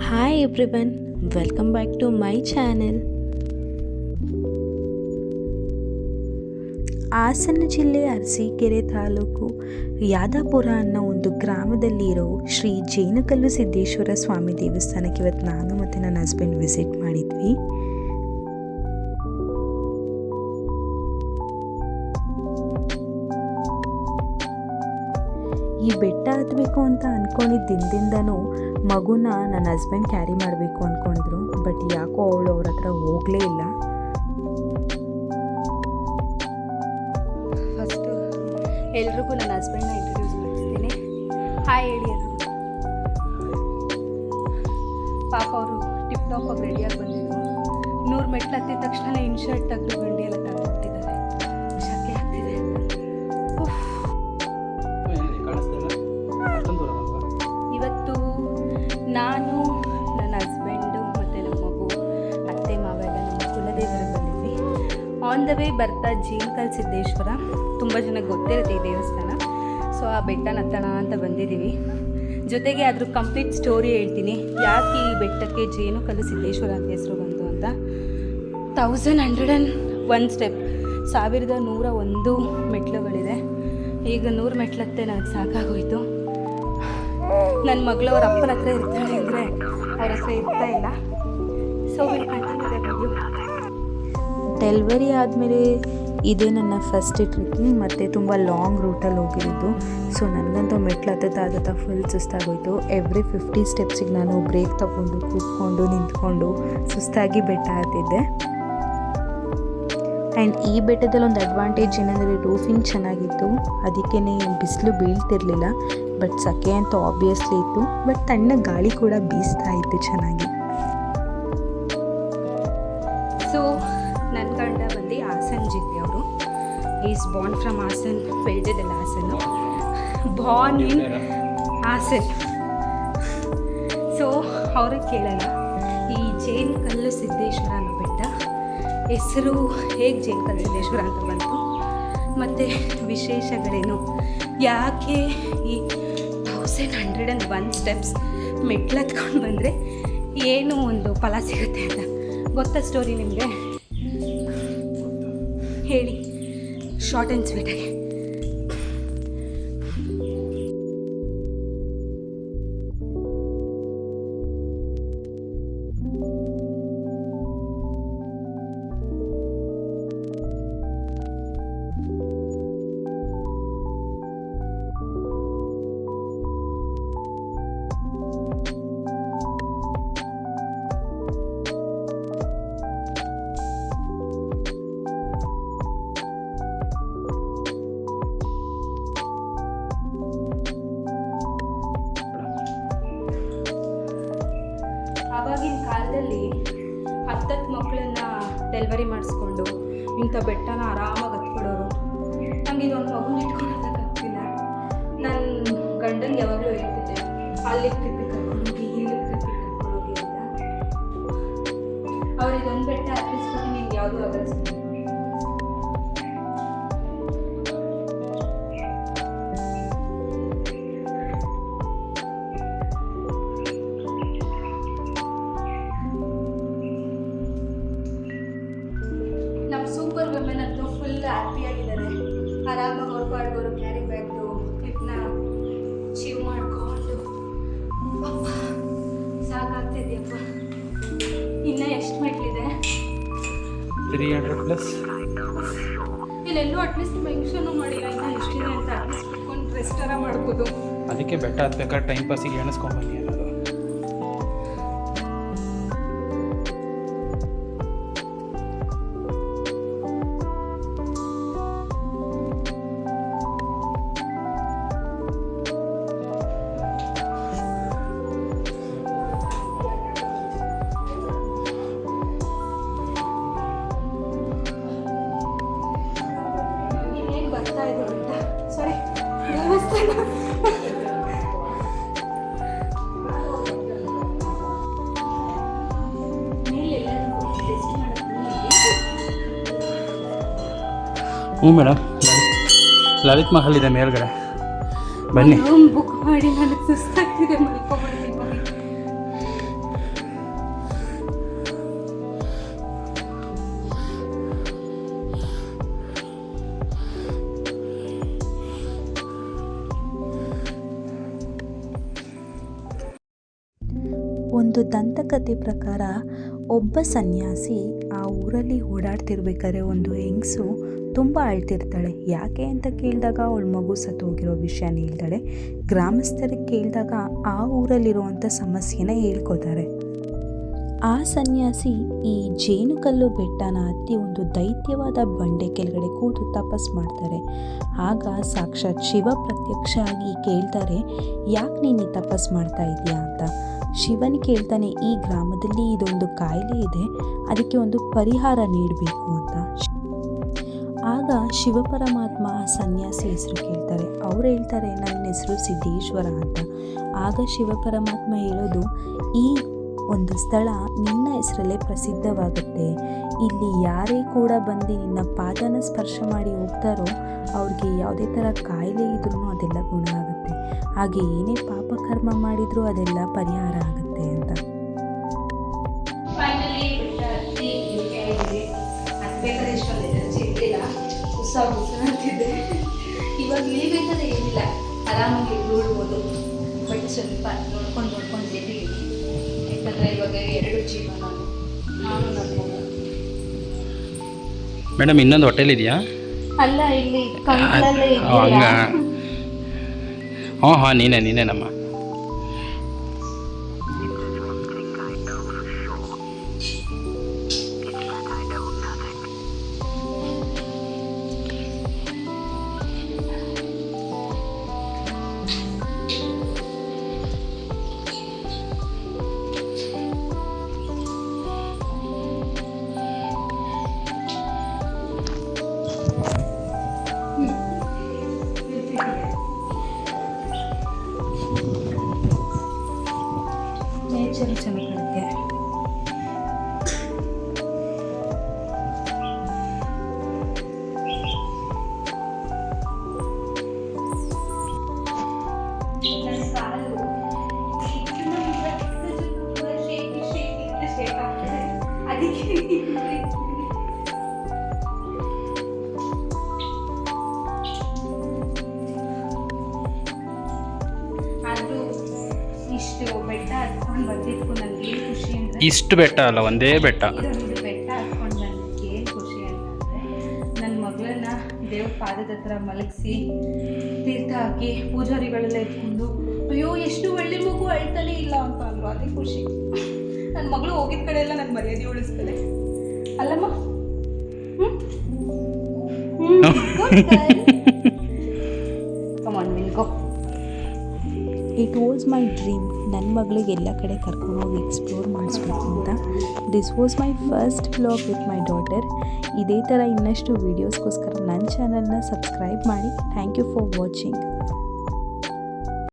Hi everyone, welcome back to my channel. Hassan ಜಿಲ್ಲೆ ಅರಸೀಕೆರೆ ತಾಲೂಕು ಯಾದಾಪುರ ಅನ್ನೋ ಒಂದು ಗ್ರಾಮದಲ್ಲಿರೋ ಶ್ರೀ ಜೇನುಕಲ್ಲು ಸಿದ್ದೇಶ್ವರ ಸ್ವಾಮಿ ದೇವಸ್ಥಾನಕ್ಕೆ ಇವತ್ತು ನಾನು ಮತ್ತು ನನ್ನ ಹಸ್ಬೆಂಡ್ ವಿಸಿಟ್ ಮಾಡಿದ್ವಿ. ಈ ಬೆಟ್ಟ ಹತ್ತಬೇಕು ಅಂತ ಅಂದ್ಕೊಂಡಿದ್ದ ದಿನದಿಂದನೂ ಮಗುನ ನನ್ನ ಹಸ್ಬೆಂಡ್ ಕ್ಯಾರಿ ಮಾಡಬೇಕು ಅಂದ್ಕೊಂಡಿದ್ರು. ಬಟ್ ಯಾಕೋ ಅವಳು ಅವ್ರ ಹತ್ರ ಹೋಗಲೇ ಇಲ್ಲ. ಫಸ್ಟು ಎಲ್ರಿಗೂ ನನ್ನ ಹಸ್ಬೆಂಡ್ನ ಇಂಟ್ರೊಡ್ಯೂಸ್ ಮಾಡಿಸ್ತೀನಿ. ಹಾಯ್ ಹೇಳಿ ಅದು. ಪಾಪ ಅವರು ಟಿಪ್ ಟಾಪಾಗಿ ರೆಡಿಯಾಗಿ ಬಂದಿದ್ರು. 100 ಮೆಟ್ಲು ಹತ್ತಿದ ತಕ್ಷಣ ಇನ್ಶರ್ಟ್ ತೆಗೆದು ಗಂಡಿ ಎಲ್ಲ ತೆಗೆದುಬಿಟ್ಟಿದ್ದಾರೆ. ಶಕೆ ಆಗ್ತಿದೆ. ಇವತ್ತು ನಾನು ನನ್ನ ಹಸ್ಬೆಂಡು ಮತ್ತು ನಮ್ಮ ಮಗು ಅತ್ತೆ ಮಾವ ಎಲ್ಲ ನಮ್ಮ ಕುಲದೇವರಿಗೆ ಬಂದಿದ್ವಿ. ಆನ್ ದ ವೇ ಬರ್ತಾ ಜೇನುಕಲ್ಲು ಸಿದ್ದೇಶ್ವರ ತುಂಬ ಜನಕ್ಕೆ ಗೊತ್ತಿರುತ್ತೆ ಈ ದೇವಸ್ಥಾನ. ಸೊ ಆ ಬೆಟ್ಟನ ಹತ್ತೋಣ ಅಂತ ಬಂದಿದ್ದೀವಿ. ಜೊತೆಗೆ ಅದ್ರ ಕಂಪ್ಲೀಟ್ ಸ್ಟೋರಿ ಹೇಳ್ತೀನಿ, ಯಾಕೆ ಈ ಬೆಟ್ಟಕ್ಕೆ ಜೇನುಕಲ್ಲು ಸಿದ್ದೇಶ್ವರ ಅಂತ ಹೆಸರು ಬಂತು ಅಂತ. 1101 ಸ್ಟೆಪ್, 1101 ಮೆಟ್ಲುಗಳಿದೆ. ಈಗ 100 ಮೆಟ್ಲತ್ತೆ ನನಗೆ ಸಾಕಾಗೋಯ್ತು. ನನ್ನ ಮಗಳವ್ರ ಅಪ್ಪನ ಹತ್ರ ಇರ್ತಾಳೆ ಅಂದರೆ ಅವ್ರ ಹತ್ರ ಇರ್ತಾ ಇಲ್ಲ. So will continue the video. Delivery ಆದಮೇಲೆ ಇದೇ ನನ್ನ ಫಸ್ಟ್ ಟ್ರಿಕ್ಕಿಂಗ್ ಮತ್ತು ತುಂಬ ಲಾಂಗ್ ರೂಟಲ್ಲಿ ಹೋಗಿರೋದು. ಸೊ ನನಗಂತೂ ಮೆಟ್ಲು ಹತ್ತುತ್ತಾ ಫುಲ್ ಸುಸ್ತಾಗೋಯಿತು. ಎವ್ರಿ 50 ಸ್ಟೆಪ್ಸಿಗೆ ನಾನು ಬ್ರೇಕ್ ತಗೊಂಡು ಕೂತ್ಕೊಂಡು ನಿಂತ್ಕೊಂಡು ಸುಸ್ತಾಗಿ ಬೆಟ್ಟ ಹತ್ತಿದ್ದೆ. ಆ್ಯಂಡ್ ಈ ಬೆಟ್ಟದಲ್ಲಿ ಒಂದು ಅಡ್ವಾಂಟೇಜ್ ಏನಂದರೆ ರೂಫಿಂಗ್ ಚೆನ್ನಾಗಿತ್ತು, ಅದಕ್ಕೇ ಬಿಸಿಲು ಬೀಳ್ತಿರ್ಲಿಲ್ಲ. ಬಟ್ ಸಕೆ ಅಂತೂ ಆಬ್ವಿಯಸ್ಲಿ ಇತ್ತು, ಬಟ್ ತಣ್ಣ ಗಾಳಿ ಕೂಡ ಬೀಸ್ತಾ ಇತ್ತು ಚೆನ್ನಾಗಿ. ಸೊ ನನ್ನ ಗಂಡ ಬಂದು ಹಾಸನ ಜಿಲ್ಲೆಯವರು. ಈಸ್ ಬಾರ್ನ್ ಫ್ರಮ್ ಹಾಸನ್, ಬೆಳೆದಿದ್ದೆಲ್ಲ Hassan, born in Hassan. So ಅವ್ರಿಗೆ ಕೇಳೋಣ, ಈ ಜೇನುಕಲ್ಲು ಸಿದ್ದೇಶ್ವರ ಅನ್ನೋ ಬೆಟ್ಟ ಹೆಸರು ಹೇಗೆ ಜೇನುಕಲ್ಲು ಸಿದ್ದೇಶ್ವರ ಅಂತ ಬಂತು, ಮತ್ತು ವಿಶೇಷಗಳೇನು, ಯಾಕೆ ಈ 1101 ಸ್ಟೆಪ್ಸ್ ಮೆಟ್ಲು ಹತ್ಕೊಂಡು ಬಂದರೆ ಏನು ಒಂದು ಫಲ ಸಿಗುತ್ತೆ ಅಂತ ಗೊತ್ತಾ ಸ್ಟೋರಿ ನಿಮಗೆ? ಹೇಳಿ ಶಾರ್ಟ್ ಆ್ಯಂಡ್ ಸ್ವೀಟಾಗಿ. ಆವಾಗಿನ ಕಾಲದಲ್ಲಿ 10 ಮಕ್ಕಳನ್ನ ಡೆಲಿವರಿ ಮಾಡಿಸ್ಕೊಂಡು ಇಂಥ ಬೆಟ್ಟನ ಆರಾಮಾಗಿ ಹತ್ಬಿಡೋರು. ನಮಗೆ ಇದೊಂದು ಮಗುನ ಇಟ್ಕೊಳ್ಳೋದಕ್ಕಾಗ್ತಿಲ್ಲ. ನನ್ನ ಗಂಡಂಗೆ ಯಾವಾಗಲೂ ಹೇಳ್ತಿದ್ದೆ, ಅಲ್ಲಿಗೆ ಟ್ರಿಪ್ಪಿಗೆ ಕರ್ಕೊಂಡೋಗಿ, ಇಲ್ಲಿಗೆ ಟ್ರಿಪ್ಪಿಗೆ ಕರ್ಕೊಂಡೋಗಿ ಅಂತ. ಅವ್ರು ಇದೊಂದು ಬೆಟ್ಟ ಹತ್ತಿಸ್ಬಿಟ್ಟು ನಿಮ್ಗೆ ಯಾವುದೂ ಆಗಲ್ಲ. ನಮ್ಮ ಸೂಪರ್ ವುಮೆನ್ ಅಂತೂ ಫುಲ್ ಹ್ಯಾಪಿಯಾಗಿದ್ದಾರೆ. ಆರಾಮಾಗಿ ಅವ್ರ ಪಾಡ್ಗೋರು ಕ್ಯಾರಿ ಬ್ಯಾಗ್ದು ಕ್ಲಿಪ್ನ ಚೀವ್ ಮಾಡಿಕೊಂಡು ಸಾಕಾಗ್ತಿದೆಯಪ್ಪ. ಇನ್ನು ಎಷ್ಟು ಮೆಟ್ಲಿದೆ? 300+. ಇಲ್ಲೆಲ್ಲೂ ಅಟ್ಲೀಸ್ಟ್ ಮೆನ್ಷನ್ನು ಮಾಡಿಲ್ಲ ಇನ್ನು ಎಷ್ಟಿದೆ ಅಂತ. ಅಟ್ಲೀಸ್ಟ್ ಕುತ್ಕೊಂಡು ರೆಸ್ಟಾರ ಮಾಡ್ಬೋದು. ಅದಕ್ಕೆ ಬೆಟ್ಟ ಹತ್ಬೇಕಾದ್ರೆ ಟೈಮ್ ಪಾಸಿಗೆ ಎಣಿಸ್ಕೊಂಡ್ಬನ್ನಿ ಅನ್ನೋದು. ಬರ್ತಾ ಇದೆ ಬೆಟ್ಟ, ಸಾರಿ ದೇವಸ್ಥಾನ. ಹ್ಞೂ ಮೇಡಮ್, ಲಲಿತ್ ಮಹಲ್ ಇದೆ ಮೇಲ್ಗಡೆ, ಬನ್ನಿ. ರೂಮ್ ಬುಕ್ ಮಾಡಿ ನನಗೆ ಸುಸ್ತಾಗ್ತಿದೆ, ಮಲ್ಕೊಬಿಡ್ತೀನಿ. ಒಂದು ದಂತಕಥೆ ಪ್ರಕಾರ ಒಬ್ಬ ಸನ್ಯಾಸಿ ಆ ಊರಲ್ಲಿ ಓಡಾಡ್ತಿರ್ಬೇಕಾದ್ರೆ ಒಂದು ಹೆಂಗಸು ತುಂಬ ಅಳ್ತಿರ್ತಾಳೆ. ಯಾಕೆ ಅಂತ ಕೇಳಿದಾಗ ಅವಳ ಮಗು ಸತ್ತೋಗಿರೋ ವಿಷಯನ ಹೇಳ್ತಾಳೆ. ಗ್ರಾಮಸ್ಥರಿಗೆ ಕೇಳಿದಾಗ ಆ ಊರಲ್ಲಿರುವಂಥ ಸಮಸ್ಯೆನ ಹೇಳ್ಕೊತಾರೆ. ಆ ಸನ್ಯಾಸಿ ಈ ಜೇನುಕಲ್ಲು ಬೆಟ್ಟನ ಹತ್ತಿ ಒಂದು ದೈತ್ಯವಾದ ಬಂಡೆ ಕೆಳಗಡೆ ಕೂತು ತಪಸ್ ಮಾಡ್ತಾರೆ. ಆಗ ಸಾಕ್ಷಾತ್ ಶಿವ ಪ್ರತ್ಯಕ್ಷ ಆಗಿ ಕೇಳ್ತಾರೆ, ಯಾಕೆ ನೀನು ಈ ತಪಸ್ ಮಾಡ್ತಾ ಇದೀಯಾ ಅಂತ. ಶಿವನ್ ಕೇಳ್ತಾನೆ, ಈ ಗ್ರಾಮದಲ್ಲಿ ಇದೊಂದು ಕಾಯಿಲೆ ಇದೆ, ಅದಕ್ಕೆ ಒಂದು ಪರಿಹಾರ ನೀಡಬೇಕು ಅಂತ. ಆಗ ಶಿವಪರಮಾತ್ಮ ಸನ್ಯಾಸಿ ಹೆಸರು ಕೇಳ್ತಾರೆ. ಅವ್ರು ಹೇಳ್ತಾರೆ, ನನ್ನ ಹೆಸರು ಸಿದ್ದೇಶ್ವರ ಅಂತ. ಆಗ ಶಿವಪರಮಾತ್ಮ ಹೇಳೋದು, ಈ ಒಂದು ಸ್ಥಳ ನಿನ್ನ ಹೆಸರಲ್ಲೇ ಪ್ರಸಿದ್ಧವಾಗುತ್ತೆ. ಇಲ್ಲಿ ಯಾರೇ ಕೂಡ ಬಂದು ನಿನ್ನ ಪಾದನ ಸ್ಪರ್ಶ ಮಾಡಿ ಹೋಗ್ತಾರೋ ಅವ್ರಿಗೆ ಯಾವುದೇ ಥರ ಕಾಯಿಲೆ ಇದ್ರೂ ಅದೆಲ್ಲ ಗುಣ ಆಗುತ್ತೆ. ಹಾಗೆ ಏನೇ ಪಾಪಕರ್ಮ ಮಾಡಿದರೂ ಅದೆಲ್ಲ ಪರಿಹಾರ ಆಗುತ್ತೆ ಅಂತ. ಇವಾಗ ಇಳಿಬೇಕಾದ್ರೆ ಏನಿಲ್ಲ, ಆರಾಮಾಗಿ ನೋಡ್ಬೋದು. ಬಟ್ ಸ್ವಲ್ಪ ನೋಡ್ಕೊಂಡು ಇದ್ದೀವಿ. ಯಾಕಂದರೆ ಇವಾಗ 2 ಜೀವನ, ನಾನು ನನ್ನ ಮಗು. ಮೇಡಮ್ ಇನ್ನೊಂದು ಹೋಟೆಲ್ ಇದೆಯಾ? ಅಲ್ಲ, ಇಲ್ಲಿ ಕಂಪ್ಲಲ್ಲೇ ಹಂಗ. ಹಾಂ ನೀನೇನಮ್ಮ. ನೇಚರು ಚೆನ್ನಾಗಿರುತ್ತೆ. ಇಷ್ಟು ಬೆಟ್ಟ ಹತ್ಕೊಂಡು ಬಂದಿದ್ಕು ನನಗೆ ಏನು ಖುಷಿ ಅಂದರೆ, ಇಷ್ಟು ಬೆಟ್ಟ ಅಲ್ಲ, ಒಂದೇ ಬೆಟ್ಟ. ಇದೊಂದು ಬೆಟ್ಟ ಹತ್ಕೊಂಡು ಬಂದಿದ್ದಕ್ಕೆ ಏನು ಖುಷಿ ಅಂತಂದರೆ, ನನ್ನ ಮಗಳನ್ನ ದೇವ್ರ ಪಾದದ ಹತ್ರ ಮಲಗಿಸಿ ತೀರ್ಥ ಹಾಕಿ ಪೂಜಾರಿಗಳೆಲ್ಲ ಎತ್ಕೊಂಡು, ಅಯ್ಯೋ ಎಷ್ಟು ಒಳ್ಳೆ ಮಗು ಅಳ್ತಾನೆ ಇಲ್ಲ ಅಂತ ಅಂದರು. ಅದೇ ಖುಷಿ. ನನ್ನ ಮಗಳು ಹೋಗಿದ ಕಡೆ ಎಲ್ಲ ನನ್ನ ಮರ್ಯಾದೆ ಉಳಿಸ್ತಾಳೆ ಅಲ್ಲಮ್ಮ. Come on, we'll go. It was my dream ನನ್ನ ಮಗಳಿಗೆ ಎಲ್ಲ ಕಡೆ ಕರ್ಕೊಂಡೋಗಿ ಎಕ್ಸ್ಪ್ಲೋರ್ ಮಾಡಿಸ್ಬೇಕು ಅಂತ. This was my first vlog with my daughter. ಇದೇ ಥರ ಇನ್ನಷ್ಟು ವೀಡಿಯೋಸ್ಗೋಸ್ಕರ ನನ್ನ ಚಾನಲ್ನ ಸಬ್ಸ್ಕ್ರೈಬ್ ಮಾಡಿ. Thank you for watching.